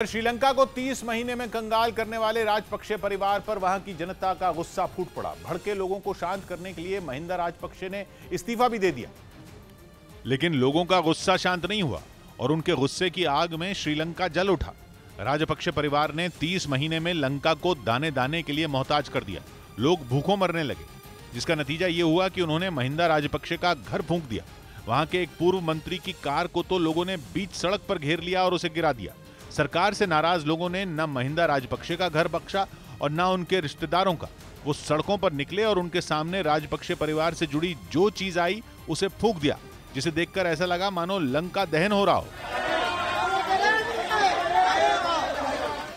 श्रीलंका को 30 महीने में कंगाल करने वाले राजपक्षे परिवार पर वहां की जनता का गुस्सा फूट पड़ा। भड़के लोगों को शांत करने के लिए महिंदा राजपक्षे ने इस्तीफा भी दे दिया। लेकिन लोगों का गुस्सा शांत नहीं हुआ और उनके गुस्से की आग में श्रीलंका जल उठा। राजपक्षे परिवार ने 30 महीने में लंका को दाने दाने के लिए मोहताज कर दिया। लोग भूखों मरने लगे, जिसका नतीजा यह हुआ कि उन्होंने महिंदा राजपक्षे का घर फूंक दिया। वहां के एक पूर्व मंत्री की कार को तो लोगों ने बीच सड़क पर घेर लिया और उसे गिरा दिया। सरकार से नाराज लोगों ने न महिंदा राजपक्षे का घर बख्शा और न उनके रिश्तेदारों का। वो सड़कों पर निकले और उनके सामने राजपक्षे परिवार से जुड़ी जो चीज आई उसे फूंक दिया, जिसे देखकर ऐसा लगा मानो लंका दहन हो रहा हो।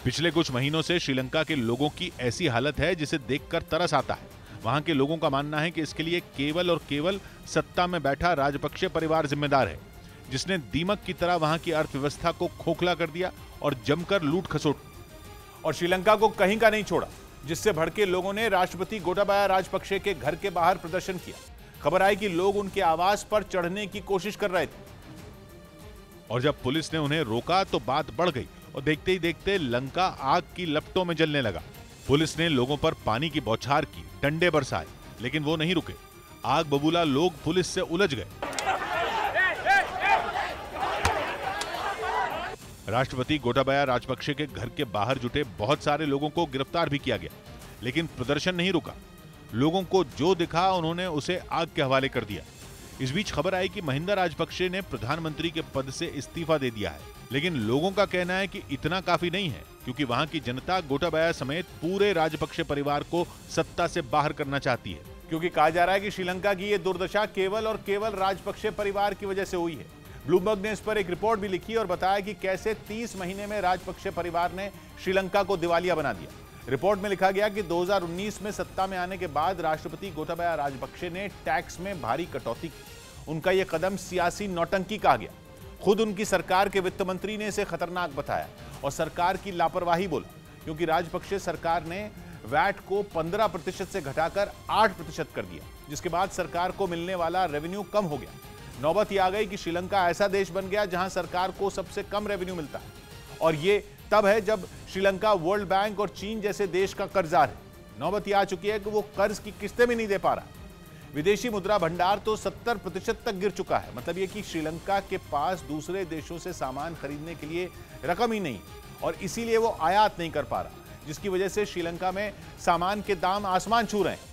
पिछले कुछ महीनों से श्रीलंका के लोगों की ऐसी हालत है जिसे देखकर तरस आता है। वहां के लोगों का मानना है कि इसके लिए केवल और केवल सत्ता में बैठा राजपक्षे परिवार जिम्मेदार है, जिसने दीमक की तरह वहां की अर्थव्यवस्था को खोखला कर दिया और जमकर लूट खसोट और श्रीलंका को कहीं का नहीं छोड़ा, जिससे भड़के लोगों ने राष्ट्रपति गोटाबाया राजपक्षे के घर के बाहर प्रदर्शन किया। खबर आई कि लोग उनके आवास पर चढ़ने की कोशिश कर रहे थे और जब पुलिस ने उन्हें रोका तो बात बढ़ गई और देखते ही देखते लंका आग की लपटों में जलने लगा। पुलिस ने लोगों पर पानी की बौछार की, डंडे बरसाए, लेकिन वो नहीं रुके। आग बबूला लोग पुलिस से उलझ गए। राष्ट्रपति गोटाबाया राजपक्षे के घर के बाहर जुटे बहुत सारे लोगों को गिरफ्तार भी किया गया, लेकिन प्रदर्शन नहीं रुका। लोगों को जो दिखा उन्होंने उसे आग के हवाले कर दिया। इस बीच खबर आई कि महिंदा राजपक्षे ने प्रधानमंत्री के पद से इस्तीफा दे दिया है, लेकिन लोगों का कहना है कि इतना काफी नहीं है, क्योंकि वहां की जनता गोटाबाया समेत पूरे राजपक्षे परिवार को सत्ता से बाहर करना चाहती है। क्योंकि कहा जा रहा है कि श्रीलंका की यह दुर्दशा केवल और केवल राजपक्षे परिवार की वजह से हुई है। ब्लूमबर्ग ने इस पर एक रिपोर्ट भी लिखी और बताया कि कैसे 30 महीने में राजपक्षे परिवार ने श्रीलंका को दिवालिया बना दिया। रिपोर्ट में लिखा गया कि 2019 में सत्ता में आने के बाद राष्ट्रपति गोटाबाया राजपक्षे ने टैक्स में भारी कटौती की। उनका यह कदम सियासी नौटंकी कहा गया। खुद उनकी सरकार के वित्त मंत्री ने इसे खतरनाक बताया और सरकार की लापरवाही बोला, क्योंकि राजपक्षे सरकार ने वैट को 15% से घटाकर 8% कर दिया, जिसके बाद सरकार को मिलने वाला रेवेन्यू कम हो गया। नौबत यह आ गई कि श्रीलंका ऐसा देश बन गया जहां सरकार को सबसे कम रेवेन्यू मिलता है, और ये तब है जब श्रीलंका वर्ल्ड बैंक और चीन जैसे देश का कर्जदार है। नौबत यह आ चुकी है कि वो कर्ज की किस्तें भी नहीं दे पा रहा। विदेशी मुद्रा भंडार तो 70% तक गिर चुका है। मतलब ये कि श्रीलंका के पास दूसरे देशों से सामान खरीदने के लिए रकम ही नहीं और इसीलिए वो आयात नहीं कर पा रहा, जिसकी वजह से श्रीलंका में सामान के दाम आसमान छू रहे हैं।